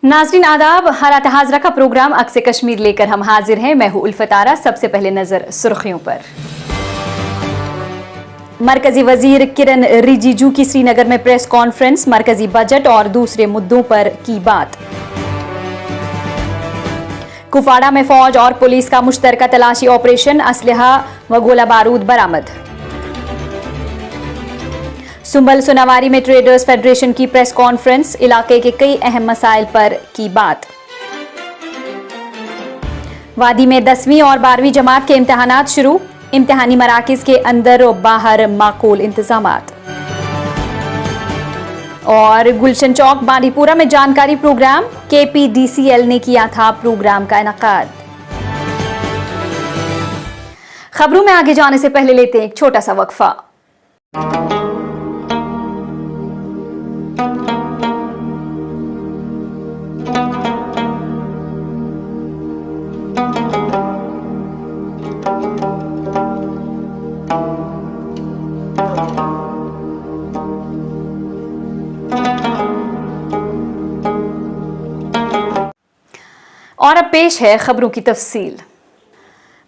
नाज़रीन आदाब, हालात हाजरा का प्रोग्राम अक्स कश्मीर लेकर हम हाजिर हैं। मैं हूं उल्फत आरा। सबसे पहले नजर सुर्खियों पर। मरकजी वजीर किरण रिजिजू की श्रीनगर में प्रेस कॉन्फ्रेंस, मरकजी बजट और दूसरे मुद्दों पर की बात। कुपवाड़ा में फौज और पुलिस का मुश्तरका तलाशी ऑपरेशन, असलहा व गोला बारूद बरामद। सुंबल सुनावारी में ट्रेडर्स फेडरेशन की प्रेस कॉन्फ्रेंस, इलाके के कई अहम मसाइल पर की बात। वादी में 10वीं और 12वीं जमात के इम्तिहानात शुरू, इम्तिहानी मराकिज के अंदर और बाहर माकूल इंतजामात। और गुलशन चौक बांडीपुरा में जानकारी प्रोग्राम, KPDCL ने किया था प्रोग्राम का इनकाद। खबरों में आगे जाने से पहले लेते हैं एक छोटा सा वक्फा। और अब पेश है खबरों की तफसील।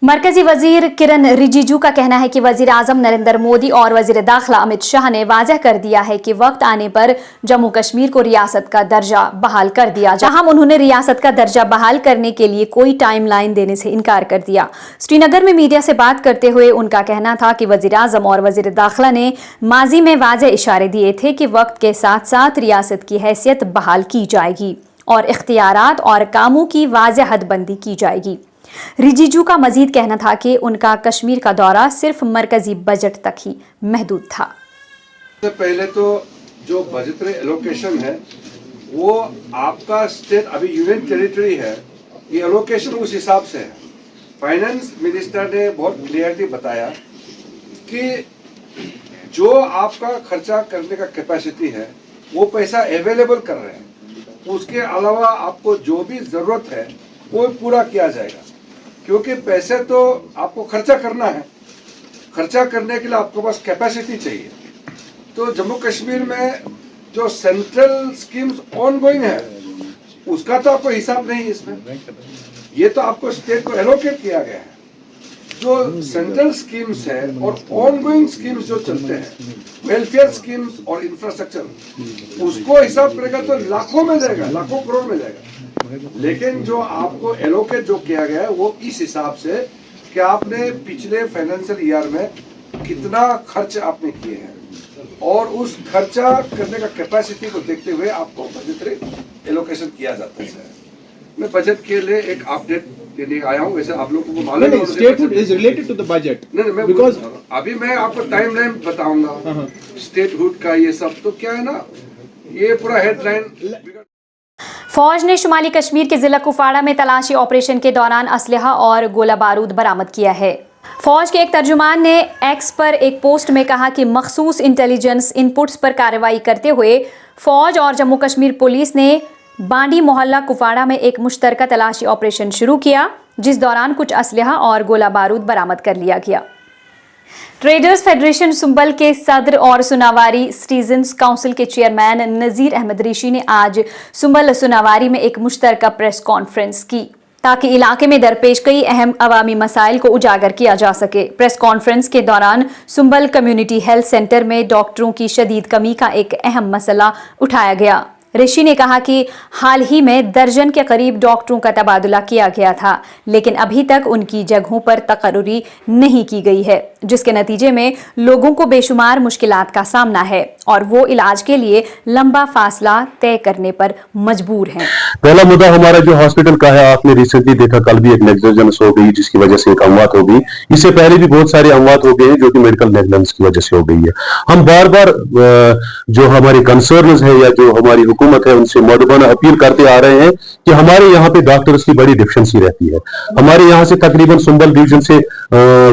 मरकजी वजीर किरण रिजिजू का कहना है कि वजीर आजम नरेंद्र मोदी और वजीर दाखिला अमित शाह ने वाज़ेह कर दिया है कि वक्त आने पर जम्मू कश्मीर को रियासत का दर्जा बहाल कर दिया। जहां उन्होंने रियासत का दर्जा बहाल करने के लिए कोई टाइमलाइन देने से इनकार कर दिया। श्रीनगर में मीडिया से बात करते हुए उनका कहना था कि वजीर आजम और वजीर दाखिला ने माजी में वाज़ेह इशारे दिए थे कि वक्त के साथ साथ रियासत की हैसियत बहाल की जाएगी और इख्तियारात और कामों की वाज़ेह हदबंदी की जाएगी। रिजिजू का मजीद कहना था कि उनका कश्मीर का दौरा सिर्फ मरकजी बजट तक ही महदूद था। सबसे पहले तो जो बजटरी एलोकेशन है वो आपका स्टेट, अभी यूनियन टेरिटरी है, ये एलोकेशन उस हिसाब से है। फाइनेंस मिनिस्टर ने बहुत क्लियरली बताया कि जो आपका खर्चा करने का कैपेसिटी है वो पैसा अवेलेबल कर रहे हैं, उसके अलावा आपको जो भी जरूरत है वो पूरा किया जाएगा, क्योंकि पैसे तो आपको खर्चा करना है, खर्चा करने के लिए आपके पास कैपेसिटी चाहिए। तो जम्मू कश्मीर में जो सेंट्रल स्कीम्स ऑनगोइंग है उसका तो आपको हिसाब नहीं, इसमें ये तो आपको स्टेट को एलोकेट किया गया है। जो सेंट्रल स्कीम्स है और ऑनगोइंग स्कीम्स जो चलते हैं, वेलफेयर स्कीम्स और इंफ्रास्ट्रक्चर, उसको हिसाब करेगा तो लाखों में जाएगा, लाखों करोड़ में जाएगा। लेकिन जो आपको एलोकेट जो किया गया है वो इस हिसाब से कि आपने पिछले फाइनेंशियल ईयर में कितना खर्च आपने किए हैं और उस खर्चा करने का कैपेसिटी को देखते हुए आपको बजटरी एलोकेशन किया जाता है। मैं बजट के लिए एक अपडेट देने आया हूँ। वैसे आप लोगों को मालूम है statehood is related to the budget. नहीं, बिकॉज अभी मैं आपको टाइमलाइन बताऊंगा स्टेटहुड का। ये सब तो क्या है ना, ये पूरा हेडलाइन। फौज ने शुमाली कश्मीर के जिला कुपवाड़ा में तलाशी ऑपरेशन के दौरान असलहा और गोला बारूद बरामद किया है। फौज के एक तर्जुमान ने एक्स पर एक पोस्ट में कहा कि मखसूस इंटेलिजेंस इनपुट्स पर कार्रवाई करते हुए फौज और जम्मू कश्मीर पुलिस ने बांडी मोहल्ला कुपवाड़ा में एक मुश्तरका तलाशी ऑपरेशन शुरू किया, जिस दौरान कुछ असलहा और गोला बारूद बरामद कर लिया गया। ट्रेडर्स फेडरेशन सुंबल के सदर और सुनावारी सिटीजन्स काउंसिल के चेयरमैन नज़ीर अहमद ऋषि ने आज सुंबल सुनावारी में एक मुश्तरका प्रेस कॉन्फ्रेंस की ताकि इलाके में दरपेश कई अहम अवामी मसाइल को उजागर किया जा सके। प्रेस कॉन्फ्रेंस के दौरान सुंबल कम्युनिटी हेल्थ सेंटर में डॉक्टरों की शदीद कमी का एक अहम मसला उठाया गया। ऋषि ने कहा कि हाल ही में दर्जन के करीब डॉक्टरों का तबादला किया गया था, लेकिन अभी तक उनकी जगहों पर तकर्री नहीं की गई है, जिसके नतीजे में लोगों को बेशुमार मुश्किलात का सामना है और वो इलाज के लिए लंबा फासला तय करने पर मजबूर हैं। पहला मुद्दा हमारा जो हॉस्पिटल का है, आपने रिसेंटली देखा कल भी एक नेग्लिजेंस हो गई जिसकी वजह से एक अमवात हो गई। इससे पहले भी बहुत सारे अमवात हो गए हैं जो कि मेडिकल नेग्लिजेंस की वजह से हो गई है। हम बार बार जो हमारे कंसर्न्स है या जो हमारी हुकूमत है उनसे मौदबाना अपील करते आ रहे हैं कि हमारे यहाँ पे डॉक्टर्स की बड़ी डिफिशिएंसी रहती है। हमारे यहाँ से तकरीबन सुंबल डिवीजन से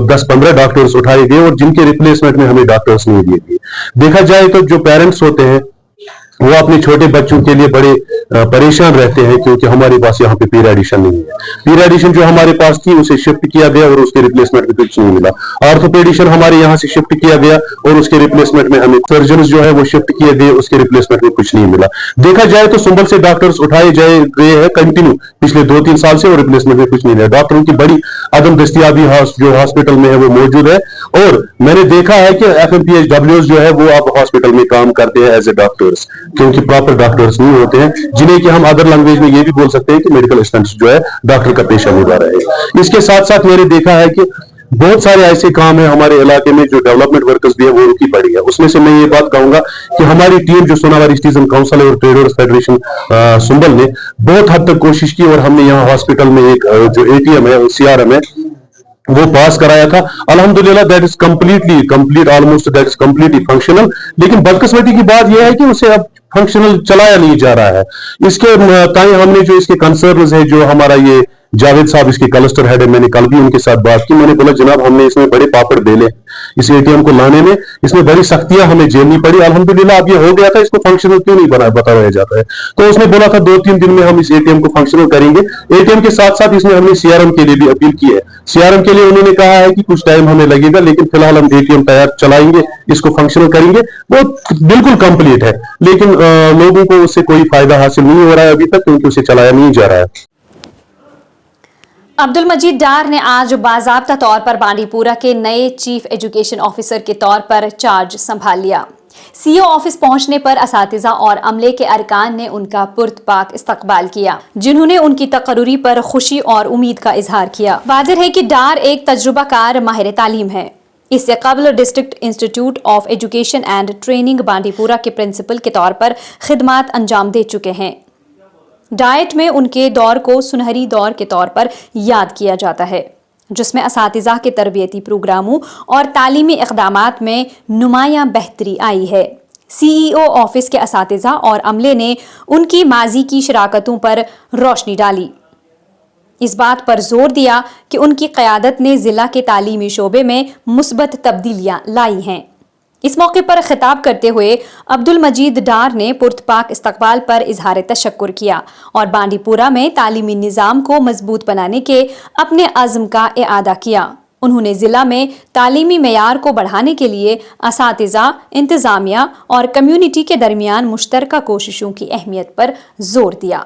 10-15 डॉक्टर्स उठाए गए और जिनके रिप्लेसमेंट में हमें डॉक्टर्स नहीं दिए गए। देखा जाए तो जो पेरेंट्स होते हैं वो अपने छोटे बच्चों के लिए बड़े परेशान रहते हैं, क्योंकि हमारे पास यहाँ पे पीरियडिशन नहीं है। पीरियडिशन जो हमारे पास थी उसे शिफ्ट किया गया और उसके रिप्लेसमेंट में कुछ नहीं मिला। ऑर्थोपेडिशन हमारे यहाँ से शिफ्ट किया गया और उसके रिप्लेसमेंट में हमें सर्जन जो है वो शिफ्ट किए गए, उसके रिप्लेसमेंट में कुछ नहीं मिला। देखा जाए तो संभल से डॉक्टर्स उठाए गए हैं कंटिन्यू पिछले 2-3 साल से और रिप्लेसमेंट में कुछ नहीं है। डॉक्टरों की बड़ी अदम दस्तियाबी जो हॉस्पिटल में है वो मौजूद है, और मैंने देखा है कि FMPHWs जो है वो अब हॉस्पिटल में काम करते हैं एज ए डॉक्टर्स, क्योंकि प्रॉपर डॉक्टर्स नहीं होते हैं, जिन्हें कि हम अदर लैंग्वेज में ये भी बोल सकते हैं कि मेडिकल असिस्टेंट्स जो है डॉक्टर का पेशा निभा रहे हैं। इसके साथ साथ मैंने देखा है कि बहुत सारे ऐसे काम है हमारे इलाके में जो डेवलपमेंट वर्कर्स भी है वो रुकी पड़ी है। उसमें से मैं ये बात कहूंगा कि हमारी टीम जो सोनावारी सिटीजन काउंसिल और ट्रेडर्स फेडरेशन संभल ने बहुत हद तक कोशिश की, और हमने यहाँ हॉस्पिटल में एक जो ATM है, CRM है, वो पास कराया था। अल्हम्दुलिल्लाह that is complete almost that is completely functional. लेकिन बदकिस्मती की बात यह है कि उसे अब फंक्शनल चलाया नहीं जा रहा है। इसके ताई हमने जो इसके कंसर्न्स है, जो हमारा ये जावेद साहब इसके क्लस्टर हेड है, मैंने कल भी उनके साथ बात की। मैंने बोला जनाब हमने इसमें बड़े पापड़ बेले, इस ATM को लाने में इसमें बड़ी सख्तियां हमें झेलनी पड़ी। अल्हम्दुलिल्लाह अब ये हो गया था, इसको फंक्शनल क्यों नहीं बताया जाता है? तो उसने बोला था 2-3 दिन में हम इस ATM को फंक्शनल करेंगे। ATM के साथ साथ इसमें हमने CRM के लिए भी अपील की है। CRM के लिए उन्होंने कहा है कि कुछ टाइम हमें लगेगा, लेकिन फिलहाल हम ATM तैयार चलाएंगे, इसको फंक्शनल करेंगे। वो बिल्कुल कंप्लीट है, लेकिन लोगों को उससे कोई फायदा हासिल नहीं हो रहा है अभी तक, क्योंकि उसे चलाया नहीं जा रहा है। अब्दुल मजीद डार ने आज बाज़ाब्ता तौर पर बांडीपुरा के नए चीफ एजुकेशन ऑफिसर के तौर पर चार्ज संभाल लिया। CO ऑफिस पहुंचने पर असातिज़ा और अमले के अरकान ने उनका पुरतपाक इस्तकबाल किया, जिन्होंने उनकी तकर्री पर खुशी और उम्मीद का इजहार किया। वाज़ेह है कि डार एक तजुर्बाकार माहिर तालीम है। इससे कबल district institute of education and training Bandipora के प्रिंसिपल के तौर पर खिदमात अंजाम दे चुके हैं। डाइट में उनके दौर को सुनहरी दौर के तौर पर याद किया जाता है, जिसमें असातिज़ा के तरबियती प्रोग्रामों और तालीमी इक़दामात में नुमायां बेहतरी आई है। CEO ऑफिस के असातिज़ा और अमले ने उनकी माजी की शराकतों पर रोशनी डाली। इस बात पर जोर दिया कि उनकी क़यादत ने ज़िला के तालीमी शोबे में मुस्बत तब्दीलियां लाई हैं। इस मौके पर खिताब करते हुए अब्दुल मजीद डार ने पुरतपाक इस्तकबाल पर इजहार तशक्कुर किया और बांडीपुरा में तालीमी निज़ाम को मजबूत बनाने के अपने अज़्म का इआदा किया। उन्होंने ज़िला में तालीमी मेयार को बढ़ाने के लिए असातिज़ा, इंतज़ामिया और कम्युनिटी के दरमियान मुश्तरका कोशिशों की अहमियत पर जोर दिया।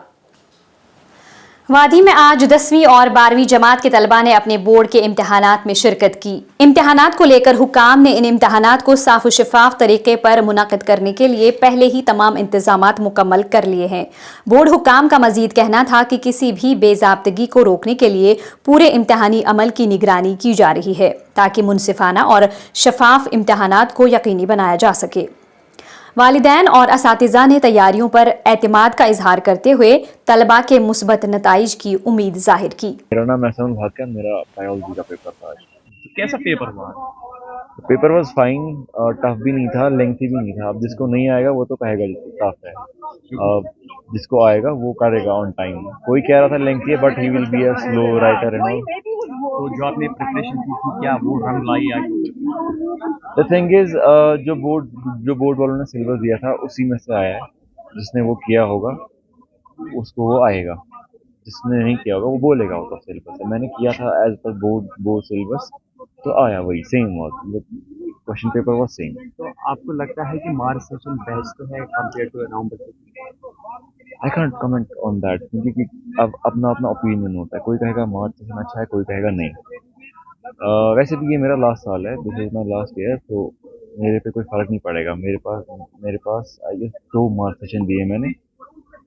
वादी में आज 10वीं और 12वीं जमात के तलबा ने अपने बोर्ड के इम्तहानात में शिरकत की। इम्तहानात को लेकर हुकाम ने इन इम्तहानात को साफ और शफाफ तरीके पर मुनक़िद करने के लिए पहले ही तमाम इंतजामात मुकम्मल कर लिए हैं। बोर्ड हुकाम का मजीद कहना था कि किसी भी बेज़ाब्तगी को रोकने के लिए पूरे इम्तहानी अमल की निगरानी की जा रही है, ताकि मुनसिफाना और शफाफ इम्तहानात को यकीनी बनाया जा सके। वालिदैन और असातिज़ा ने तैयारियों पर एतमाद का इजहार करते हुए तलबा के मुस्बत नताइज की उम्मीद जाहिर की। मेरा नाम एहसान भाटिया, मेरा बायोलॉजी का पेपर था आज। तो कैसा पेपर हुआ? पेपर वाज फाइन, टफ भी नहीं था, लेंथी भी नहीं था। अब जिसको नहीं आएगा वो तो कहेगा टफ है, जिसको आएगा वो करेगा ऑन टाइम। कोई कह रहा था लेंथी है but he will be a slow writer and all. तो जो आपने प्रिपरेशन की थी क्या वो रंग लाई आज? द थिंग इज जो बोर्ड वालों ने सिलेबस दिया था उसी में से आया है। जिसने वो किया होगा उसको वो आएगा, जिसने नहीं किया होगा वो बोलेगा आउट ऑफ सिलेबस है। मैंने किया था एज पर बोर्ड सिलेबस, तो आया वही same was, question paper was same. तो आपको लगता है कि मार्च सेशन बेस्ट है compare to November session? I can't comment on that, क्योंकि अब अपना अपना ओपिनियन होता है। कोई कहेगा मार्च सेशन अच्छा है, कोई कहेगा नहीं। वैसे भी ये मेरा लास्ट साल है, this is my last year, तो मेरे पे कोई फ़र्क नहीं पड़ेगा। मेरे पास आई गेस 2 मार्च सेशन दिए मैंने,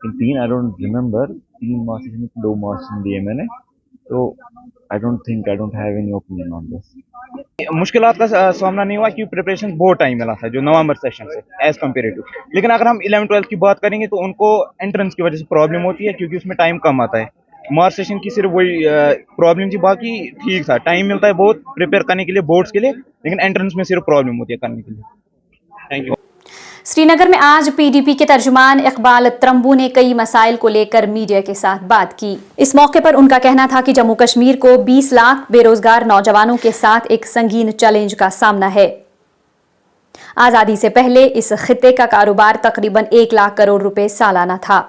इन 3 I don't remember, 3 March session 2 March session दिए मैंने, तो I don't have any opinion on this. मुश्किलात का सामना नहीं हुआ क्योंकि प्रिपरेशन बहुत टाइम मिला था जो नवंबर सेशन से एज कम्पेरेटिव। लेकिन अगर हम 11-12 की बात करेंगे तो उनको एंट्रेंस की वजह से प्रॉब्लम होती है क्योंकि उसमें टाइम कम आता है। मार्च सेशन की सिर्फ वही प्रॉब्लम थी, बाकी ठीक था। टाइम मिलता है बहुत प्रिपेयर करने के लिए बोर्ड्स के लिए, लेकिन एंट्रेंस में सिर्फ प्रॉब्लम होती है करने के लिए। Thank you. श्रीनगर में आज PDP के तर्जुमान इकबाल त्रंबू ने कई मसाइल को लेकर मीडिया के साथ बात की। इस मौके पर उनका कहना था कि जम्मू कश्मीर को 20 लाख बेरोजगार नौजवानों के साथ एक संगीन चैलेंज का सामना है। आज़ादी से पहले इस खित्ते का कारोबार तकरीबन 1 लाख करोड़ रुपए सालाना था।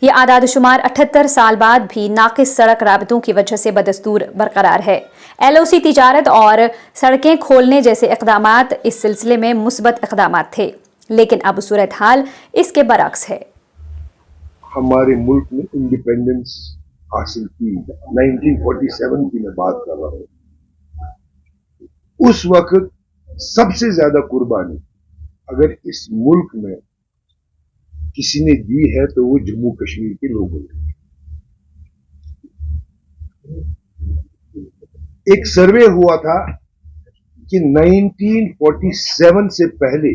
ये आदादशुमार 78 साल बाद भी नाकिस सड़क राबतों की वजह से बदस्तूर बरकरार है। LOC तिजारत और सड़कें खोलने जैसे इक़दामात इस सिलसिले में मुस्बत इक़दामात थे, लेकिन अब सूरत हाल इसके बरक्स है। हमारे मुल्क ने इंडिपेंडेंस हासिल की 1947 की मैं बात कर रहा हूं। उस वक्त सबसे ज्यादा कुर्बानी अगर इस मुल्क में किसी ने दी है तो वो जम्मू कश्मीर के लोगों ने। एक सर्वे हुआ था कि 1947 से पहले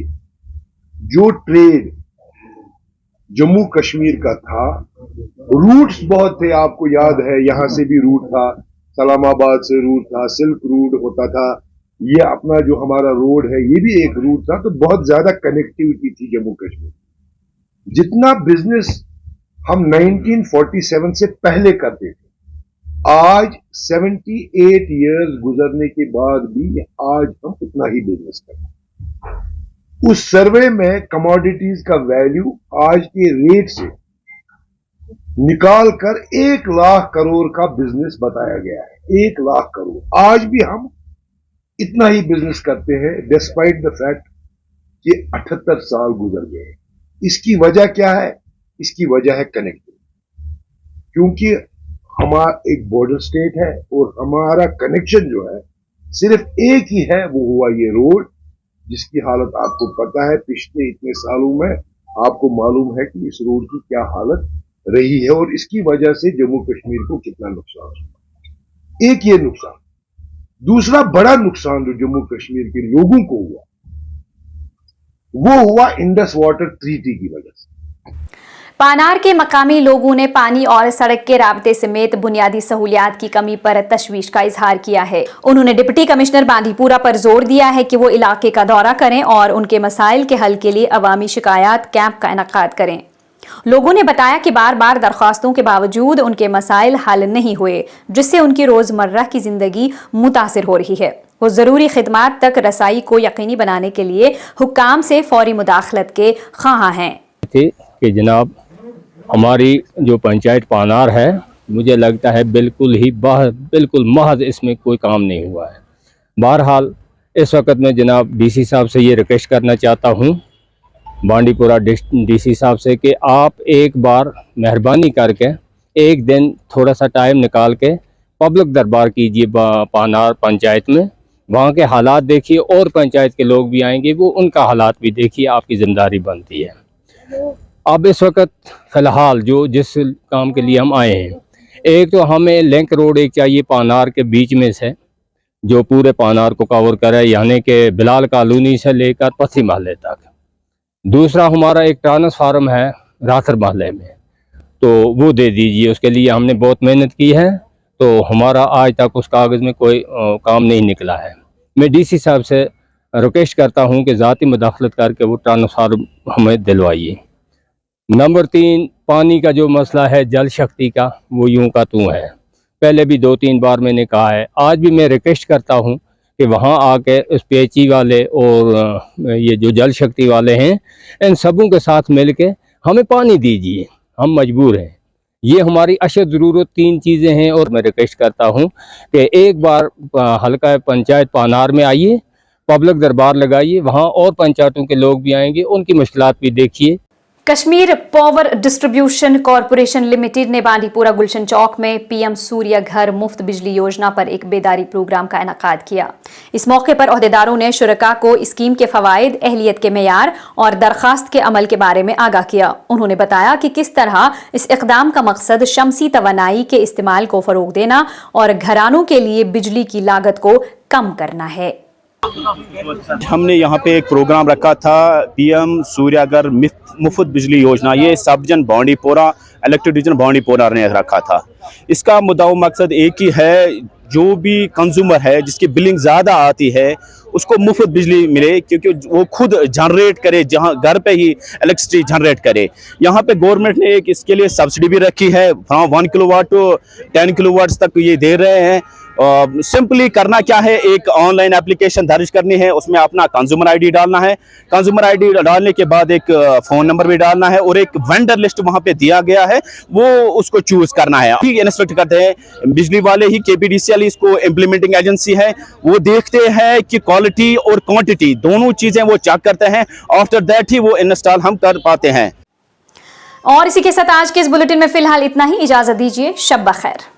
जो ट्रेड जम्मू कश्मीर का था, रूट्स बहुत थे, आपको याद है, यहां से भी रूट था, सलामाबाद से रूट था, सिल्क रूट होता था, ये अपना जो हमारा रोड है ये भी एक रूट था, तो बहुत ज्यादा कनेक्टिविटी थी जम्मू कश्मीर। जितना बिजनेस हम 1947 से पहले करते थे, आज 78 इयर्स गुजरने के बाद भी आज हम उतना ही बिजनेस करते हैं। उस सर्वे में कमोडिटीज का वैल्यू आज के रेट से निकाल कर 1 लाख करोड़ का बिजनेस बताया गया है। 1 लाख करोड़। आज भी हम इतना ही बिजनेस करते हैं डिस्पाइट द फैक्ट कि 78 साल गुजर गए। इसकी वजह क्या है? इसकी वजह है कनेक्टिविटी, क्योंकि हमारा एक बॉर्डर स्टेट है और हमारा कनेक्शन जो है सिर्फ एक ही है, वो हुआ ये रोड, जिसकी हालत आपको पता है। पिछले इतने सालों में आपको मालूम है कि इस रोड की क्या हालत रही है और इसकी वजह से जम्मू कश्मीर को कितना नुकसान हुआ। एक ये नुकसान। दूसरा बड़ा नुकसान जो जम्मू कश्मीर के लोगों को हुआ, वो हुआ इंडस वाटर ट्रीटी की वजह से। पानार के मकामी लोगों ने पानी और सड़क के राबते समेत बुनियादी सहूलियात की कमी पर तशवीश का इजहार किया है। उन्होंने डिप्टी कमिश्नर बांदीपुरा पर जोर दिया है कि वो इलाके का दौरा करें और उनके मसाइल के हल के लिए अवामी शिकायत कैंप का इनेकाद करें। लोगों ने बताया कि बार बार दरख्वास्तों के बावजूद उनके मसाइल हल नहीं हुए, जिससे उनकी रोजमर्रा की जिंदगी मुतासिर हो रही है। वो जरूरी खिदमात तक रसाई को यकीनी बनाने के लिए हुक्काम से फौरी मुदाखलत के ख्वाह हैं। कि जनाब हमारी जो पंचायत पानार है, मुझे लगता है बिल्कुल महज इसमें कोई काम नहीं हुआ है। बहरहाल इस वक्त मैं जनाब DC साहब से ये रिक्वेस्ट करना चाहता हूँ, बांडीपुरा DC साहब से, कि आप एक बार मेहरबानी करके एक दिन थोड़ा सा टाइम निकाल के पब्लिक दरबार कीजिए पानार पंचायत में। वहाँ के हालात देखिए और पंचायत के लोग भी आएंगे, वो उनका हालात भी देखिए, आपकी जिम्मेदारी बनती है। अब इस वक्त फ़िलहाल जिस काम के लिए हम आए हैं, एक तो हमें लिंक रोड एक चाहिए पानार के बीच में से, जो पूरे पानार को कवर करे, यानी कि बिलाल कॉलोनी से लेकर पथी महल्ले तक। दूसरा हमारा एक ट्रांसफार्म है राथर महल्ले में, तो वो दे दीजिए। उसके लिए हमने बहुत मेहनत की है, तो हमारा आज तक उस कागज़ में कोई काम नहीं निकला है। मैं DC साहब से रिक्वेस्ट करता हूँ कि ज़ाती मुदाखलत करके वो ट्रांसफार्म हमें दिलवाइए। नंबर 3, पानी का जो मसला है जल शक्ति का, वो यूं का तूं है। पहले भी 2-3 बार मैंने कहा है, आज भी मैं रिक्वेस्ट करता हूं कि वहां आके उस PHE वाले और ये जो जल शक्ति वाले हैं, इन सबों के साथ मिलके हमें पानी दीजिए, हम मजबूर हैं। ये हमारी अशद ज़रूरत 3 चीज़ें हैं। और मैं रिक्वेस्ट करता हूं कि एक बार हल्का पंचायत पानार में आइए, पब्लिक दरबार लगाइए, वहाँ और पंचायतों के लोग भी आएंगे, उनकी मुश्किलात भी देखिए। Kashmir power distribution corporation limited ने बांडीपुरा गुलशन चौक में PM सूर्य घर मुफ्त बिजली योजना पर एक बेदारी प्रोग्राम का इनेकाद किया। इस मौके पर ओहदेदारों ने शुरका को स्कीम के फवाइद, अहलियत के मेयार और दरखास्त के अमल के बारे में आगाह किया। उन्होंने बताया कि किस तरह इस इकदाम का मकसद शमसी तवानाई के इस्तेमाल को फ़रोग देना और घरानों के लिए बिजली की लागत को कम करना है। हमने यहाँ पे एक प्रोग्राम रखा था, PM सूर्यागर मुफ्त बिजली योजना। ये sub division Bandipora, elected division Bandipora ने रखा था। इसका मुद्दा मकसद एक ही है, जो भी कंज्यूमर है जिसकी बिलिंग ज़्यादा आती है, उसको मुफ्त बिजली मिले, क्योंकि वो खुद जनरेट करे, जहाँ घर पे ही इलेक्ट्रिसिटी जनरेट करे। यहाँ पे गवर्नमेंट ने एक इसके लिए सब्सिडी भी रखी है, 1 किलोवाट टू 10 किलोवाट तक ये दे रहे हैं। सिंपली करना क्या है, एक ऑनलाइन एप्लीकेशन दर्ज करनी है, उसमें अपना कंज्यूमर आईडी डालना है, कंज्यूमर आईडी डालने के बाद एक फ़ोन नंबर भी डालना है और एक वेंडर लिस्ट वहाँ पे दिया गया है, वो उसको चूज़ करना है। ठीक इंस्पेक्ट करते हैं बिजली वाले ही, KPDCL इसको इम्प्लीमेंटिंग एजेंसी है, वो देखते हैं कि क्वालिटी और क्वांटिटी दोनों चीज़ें वो चेक करते हैं, आफ्टर दैट ही वो इंस्टॉल हम कर पाते हैं। और इसी के साथ आज के इस बुलेटिन में फिलहाल इतना ही। इजाजत दीजिए, शब बखैर।